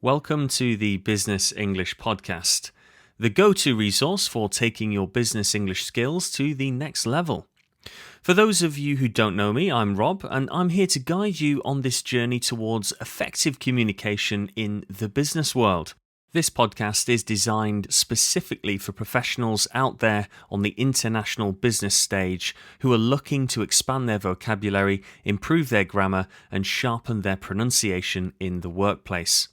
Welcome to the Business English Podcast, the go-to resource for taking your business English skills to the next level. For those of you who don't know me, I'm Rob, and I'm here to guide you on this journey towards effective communication in the business world. This podcast is designed specifically for professionals out there on the international business stage who are looking to expand their vocabulary, improve their grammar, and sharpen their pronunciation in the workplace.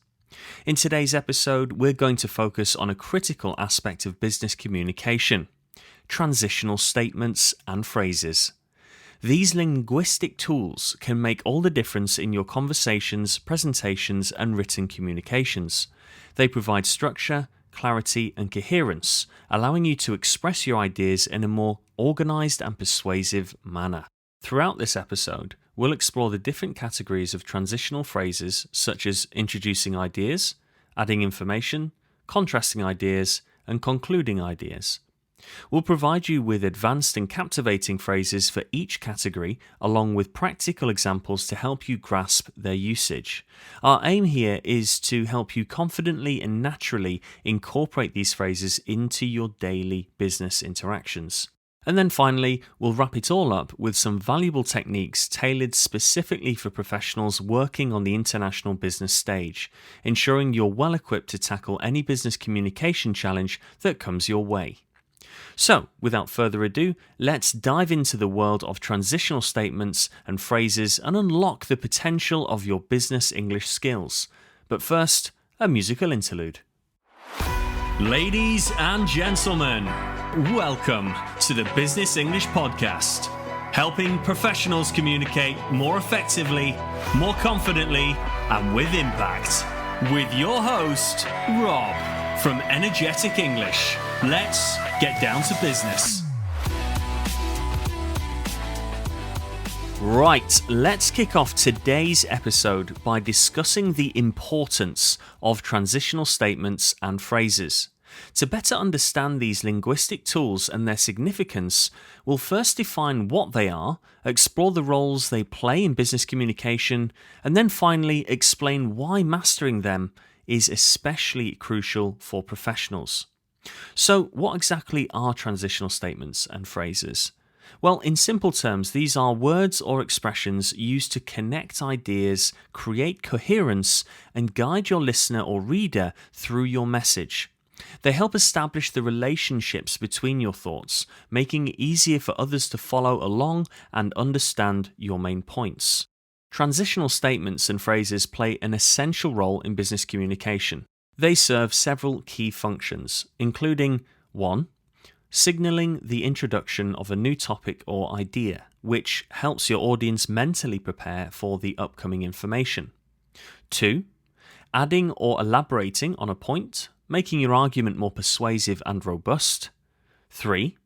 In today's episode, we're going to focus on a critical aspect of business communication: transitional statements and phrases. These linguistic tools can make all the difference in your conversations, presentations, and written communications. They provide structure, clarity, and coherence, allowing you to express your ideas in a more organized and persuasive manner. Throughout this episode, we'll explore the different categories of transitional phrases, such as introducing ideas, adding information, contrasting ideas, and concluding ideas. We'll provide you with advanced and captivating phrases for each category, along with practical examples to help you grasp their usage. Our aim here is to help you confidently and naturally incorporate these phrases into your daily business interactions. And then finally, we'll wrap it all up with some valuable techniques tailored specifically for professionals working on the international business stage, ensuring you're well equipped to tackle any business communication challenge that comes your way. So, without further ado, let's dive into the world of transitional statements and phrases and unlock the potential of your business English skills. But first, a musical interlude. Ladies and gentlemen, welcome to the Business English Podcast, helping professionals communicate more effectively, more confidently, and with impact. With your host, Rob, from Energetic English. Let's get down to business. Right, let's kick off today's episode by discussing the importance of transitional statements and phrases. To better understand these linguistic tools and their significance, we'll first define what they are, explore the roles they play in business communication, and then finally explain why mastering them is especially crucial for professionals. So, what exactly are transitional statements and phrases? Well, in simple terms, these are words or expressions used to connect ideas, create coherence, and guide your listener or reader through your message. They help establish the relationships between your thoughts, making it easier for others to follow along and understand your main points. Transitional statements and phrases play an essential role in business communication. They serve several key functions, including 1. Signaling the introduction of a new topic or idea, which helps your audience mentally prepare for the upcoming information. 2. Adding or elaborating on a point, making your argument more persuasive and robust. 3.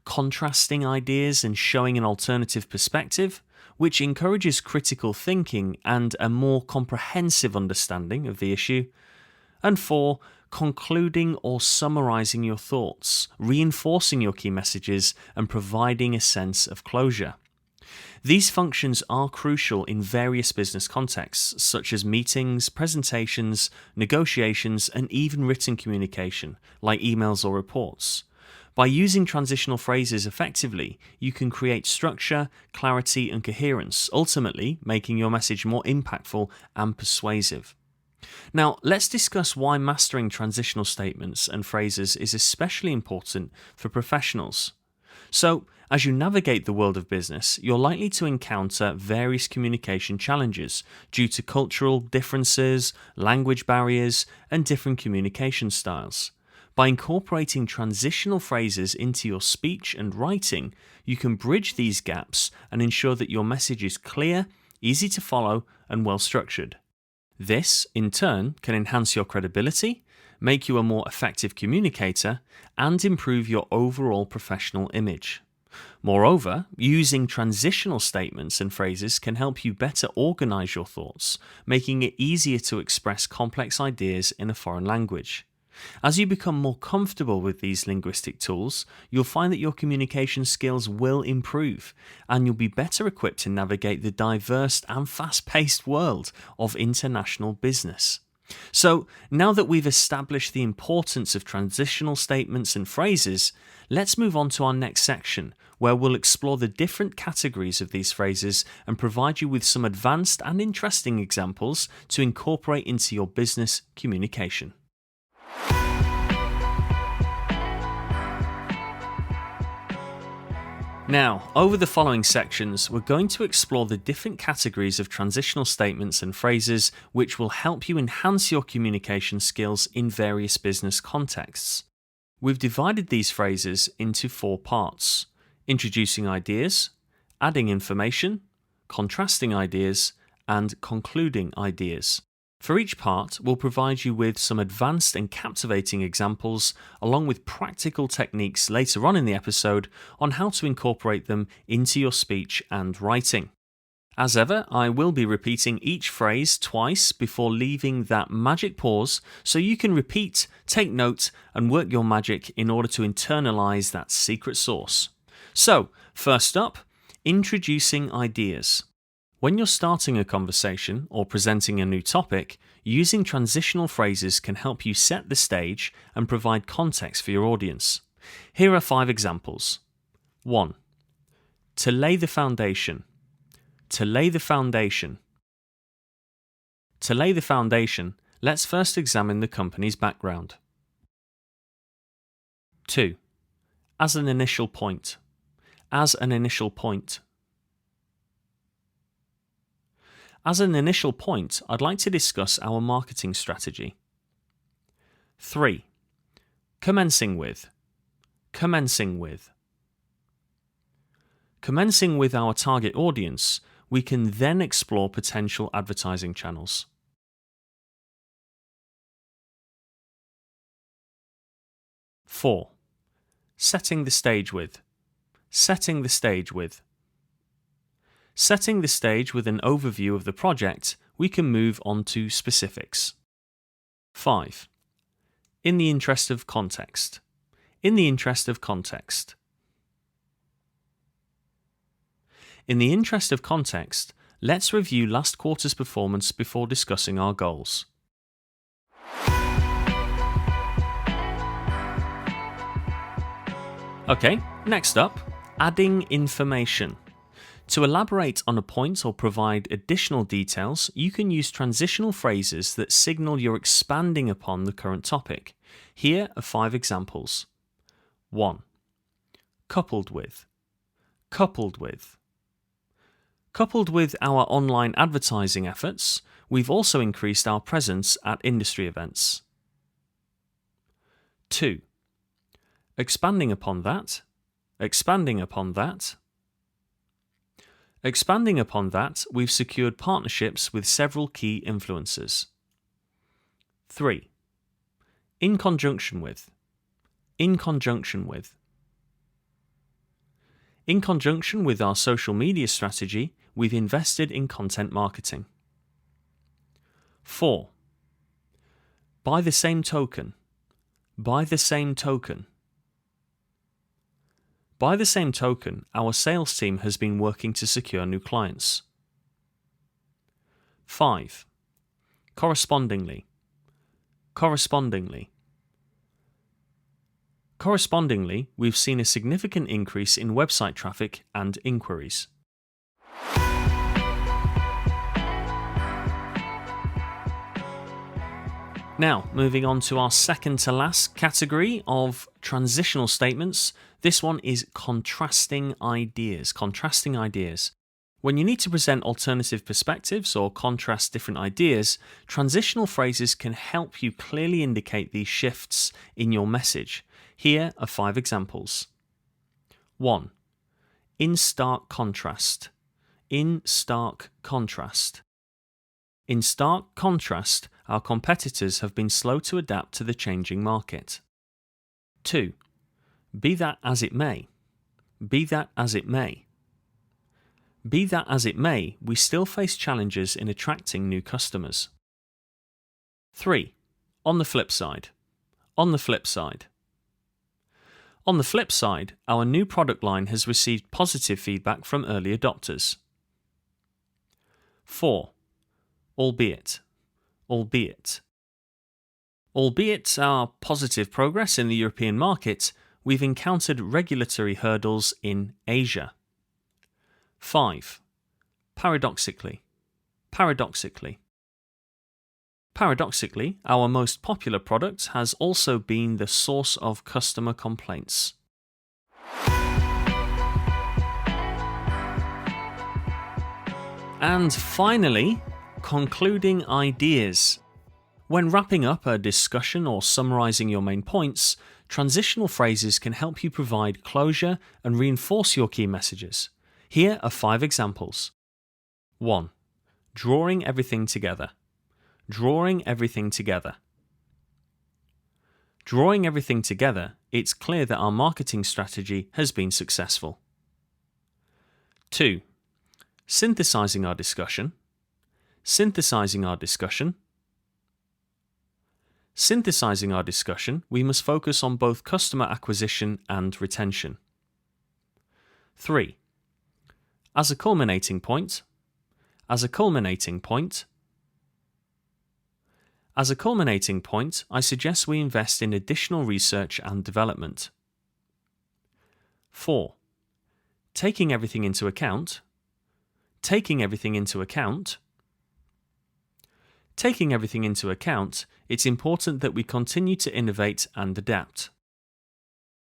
Contrasting ideas and showing an alternative perspective, which encourages critical thinking and a more comprehensive understanding of the issue. And 4. Concluding or summarizing your thoughts, reinforcing your key messages, and providing a sense of closure. These functions are crucial in various business contexts, such as meetings, presentations, negotiations, and even written communication, like emails or reports. By using transitional phrases effectively, you can create structure, clarity, and coherence, ultimately making your message more impactful and persuasive. Now, let's discuss why mastering transitional statements and phrases is especially important for professionals. So, as you navigate the world of business, you're likely to encounter various communication challenges due to cultural differences, language barriers, and different communication styles. By incorporating transitional phrases into your speech and writing, you can bridge these gaps and ensure that your message is clear, easy to follow, and well structured. This, in turn, can enhance your credibility, make you a more effective communicator, and improve your overall professional image. Moreover, using transitional statements and phrases can help you better organize your thoughts, making it easier to express complex ideas in a foreign language. As you become more comfortable with these linguistic tools, you'll find that your communication skills will improve, and you'll be better equipped to navigate the diverse and fast-paced world of international business. So, now that we've established the importance of transitional statements and phrases, let's move on to our next section, where we'll explore the different categories of these phrases and provide you with some advanced and interesting examples to incorporate into your business communication. Now, over the following sections, we're going to explore the different categories of transitional statements and phrases which will help you enhance your communication skills in various business contexts. We've divided these phrases into 4 parts: introducing ideas, adding information, contrasting ideas, and concluding ideas. For each part, we'll provide you with some advanced and captivating examples, along with practical techniques later on in the episode on how to incorporate them into your speech and writing. As ever, I will be repeating each phrase twice before leaving that magic pause so you can repeat, take note, and work your magic in order to internalize that secret sauce. So, first up, introducing ideas. When you're starting a conversation or presenting a new topic, using transitional phrases can help you set the stage and provide context for your audience. Here are 5 examples. 1. To lay the foundation. To lay the foundation. To lay the foundation, let's first examine the company's background. 2. As an initial point. As an initial point. As an initial point, I'd like to discuss our marketing strategy. 3. Commencing with. Commencing with. Commencing with our target audience, we can then explore potential advertising channels. 4. Setting the stage with. Setting the stage with. Setting the stage with an overview of the project, we can move on to specifics. 5. In the interest of context. In the interest of context. In the interest of context, let's review last quarter's performance before discussing our goals. Okay, next up, adding information. To elaborate on a point or provide additional details, you can use transitional phrases that signal you're expanding upon the current topic. Here are 5 examples. 1. Coupled with. Coupled with. Coupled with our online advertising efforts, we've also increased our presence at industry events. 2. Expanding upon that. Expanding upon that. Expanding upon that, we've secured partnerships with several key influencers. 3. In conjunction with. In conjunction with. In conjunction with our social media strategy, we've invested in content marketing. 4. By the same token. By the same token. By the same token, our sales team has been working to secure new clients. 5. Correspondingly. Correspondingly. Correspondingly, we've seen a significant increase in website traffic and inquiries. Now, moving on to our second to last category of transitional statements. This one is contrasting ideas. Contrasting ideas. When you need to present alternative perspectives or contrast different ideas, transitional phrases can help you clearly indicate these shifts in your message. Here are 5 examples. 1. In stark contrast. In stark contrast. In stark contrast, our competitors have been slow to adapt to the changing market. 2. Be that as it may. Be that as it may. Be that as it may, we still face challenges in attracting new customers. 3. On the flip side. On the flip side. On the flip side, our new product line has received positive feedback from early adopters. 4. Albeit. Albeit. Albeit our positive progress in the European market, we've encountered regulatory hurdles in Asia. 5. Paradoxically. Paradoxically, our most popular product has also been the source of customer complaints. And finally, concluding ideas. When wrapping up a discussion or summarizing your main points, transitional phrases can help you provide closure and reinforce your key messages. Here are 5 examples. 1. Drawing everything together. Drawing everything together. Drawing everything together, it's clear that our marketing strategy has been successful. 2. Synthesizing our discussion. Synthesizing our discussion. Synthesizing our discussion, we must focus on both customer acquisition and retention. 3. As a culminating point. As a culminating point. As a culminating point, I suggest we invest in additional research and development. 4. Taking everything into account. Taking everything into account. Taking everything into account, it's important that we continue to innovate and adapt.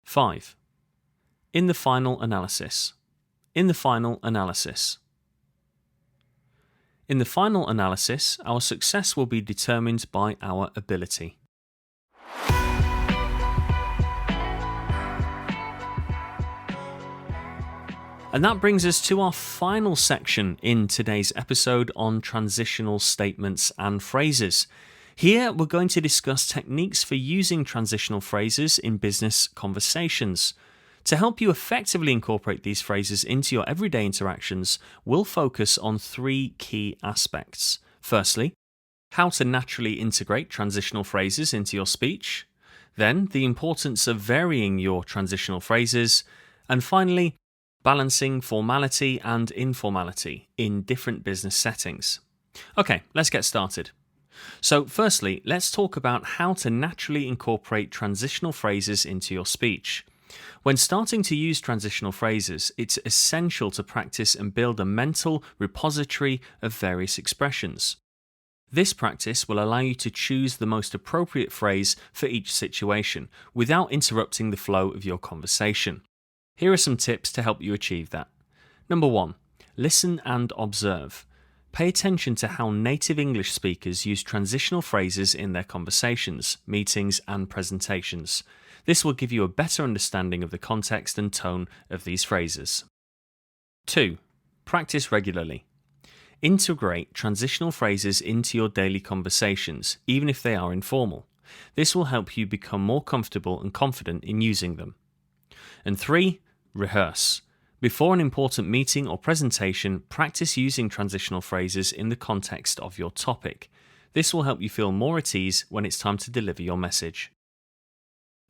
5. In the final analysis. In the final analysis. In the final analysis, our success will be determined by our ability. And that brings us to our final section in today's episode on transitional statements and phrases. Here we're going to discuss techniques for using transitional phrases in business conversations. To help you effectively incorporate these phrases into your everyday interactions, we'll focus on 3 key aspects. Firstly, how to naturally integrate transitional phrases into your speech. Then, the importance of varying your transitional phrases. And finally, balancing formality and informality in different business settings. Okay, let's get started. So firstly, let's talk about how to naturally incorporate transitional phrases into your speech. When starting to use transitional phrases, it's essential to practice and build a mental repository of various expressions. This practice will allow you to choose the most appropriate phrase for each situation without interrupting the flow of your conversation. Here are some tips to help you achieve that. Number 1. Listen and observe. Pay attention to how native English speakers use transitional phrases in their conversations, meetings, and presentations. This will give you a better understanding of the context and tone of these phrases. 2. Practice regularly. Integrate transitional phrases into your daily conversations, even if they are informal. This will help you become more comfortable and confident in using them. And 3. Rehearse. Before an important meeting or presentation, practice using transitional phrases in the context of your topic. This will help you feel more at ease when it's time to deliver your message.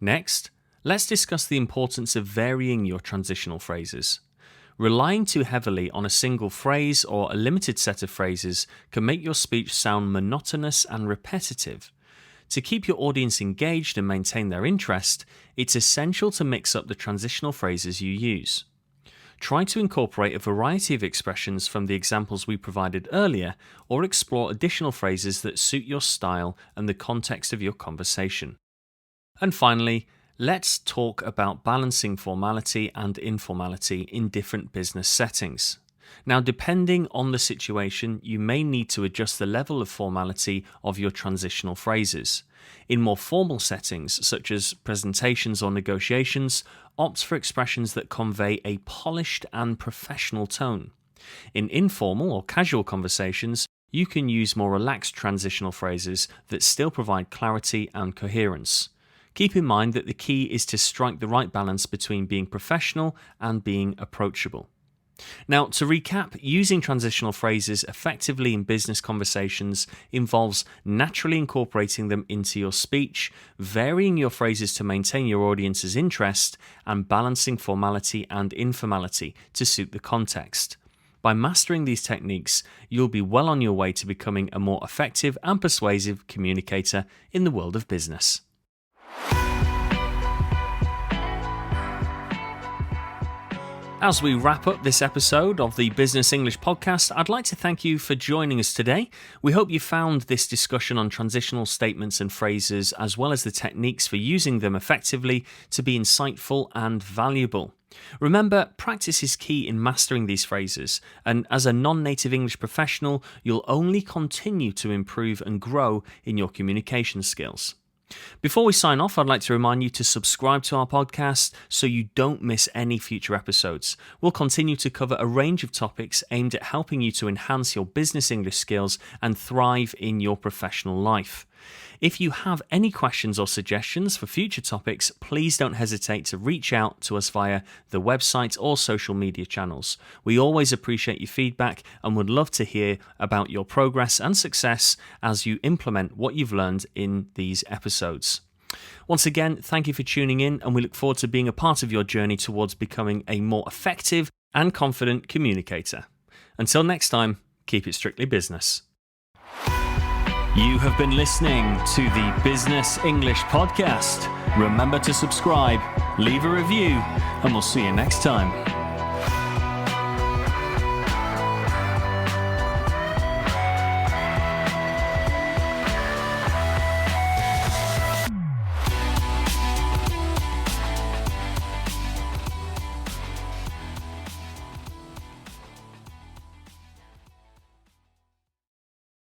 Next, let's discuss the importance of varying your transitional phrases. Relying too heavily on a single phrase or a limited set of phrases can make your speech sound monotonous and repetitive. To keep your audience engaged and maintain their interest, it's essential to mix up the transitional phrases you use. Try to incorporate a variety of expressions from the examples we provided earlier, or explore additional phrases that suit your style and the context of your conversation. And finally, let's talk about balancing formality and informality in different business settings. Now, depending on the situation, you may need to adjust the level of formality of your transitional phrases. In more formal settings, such as presentations or negotiations, opt for expressions that convey a polished and professional tone. In informal or casual conversations, you can use more relaxed transitional phrases that still provide clarity and coherence. Keep in mind that the key is to strike the right balance between being professional and being approachable. Now, to recap, using transitional phrases effectively in business conversations involves naturally incorporating them into your speech, varying your phrases to maintain your audience's interest, and balancing formality and informality to suit the context. By mastering these techniques, you'll be well on your way to becoming a more effective and persuasive communicator in the world of business. As we wrap up this episode of the Business English Podcast, I'd like to thank you for joining us today. We hope you found this discussion on transitional statements and phrases, as well as the techniques for using them effectively, to be insightful and valuable. Remember, practice is key in mastering these phrases, and as a non-native English professional, you'll only continue to improve and grow in your communication skills. Before we sign off, I'd like to remind you to subscribe to our podcast so you don't miss any future episodes. We'll continue to cover a range of topics aimed at helping you to enhance your business English skills and thrive in your professional life. If you have any questions or suggestions for future topics, please don't hesitate to reach out to us via the website or social media channels. We always appreciate your feedback and would love to hear about your progress and success as you implement what you've learned in these episodes. Once again, thank you for tuning in, and we look forward to being a part of your journey towards becoming a more effective and confident communicator. Until next time, keep it strictly business. You have been listening to the Business English Podcast. Remember to subscribe, leave a review, and we'll see you next time.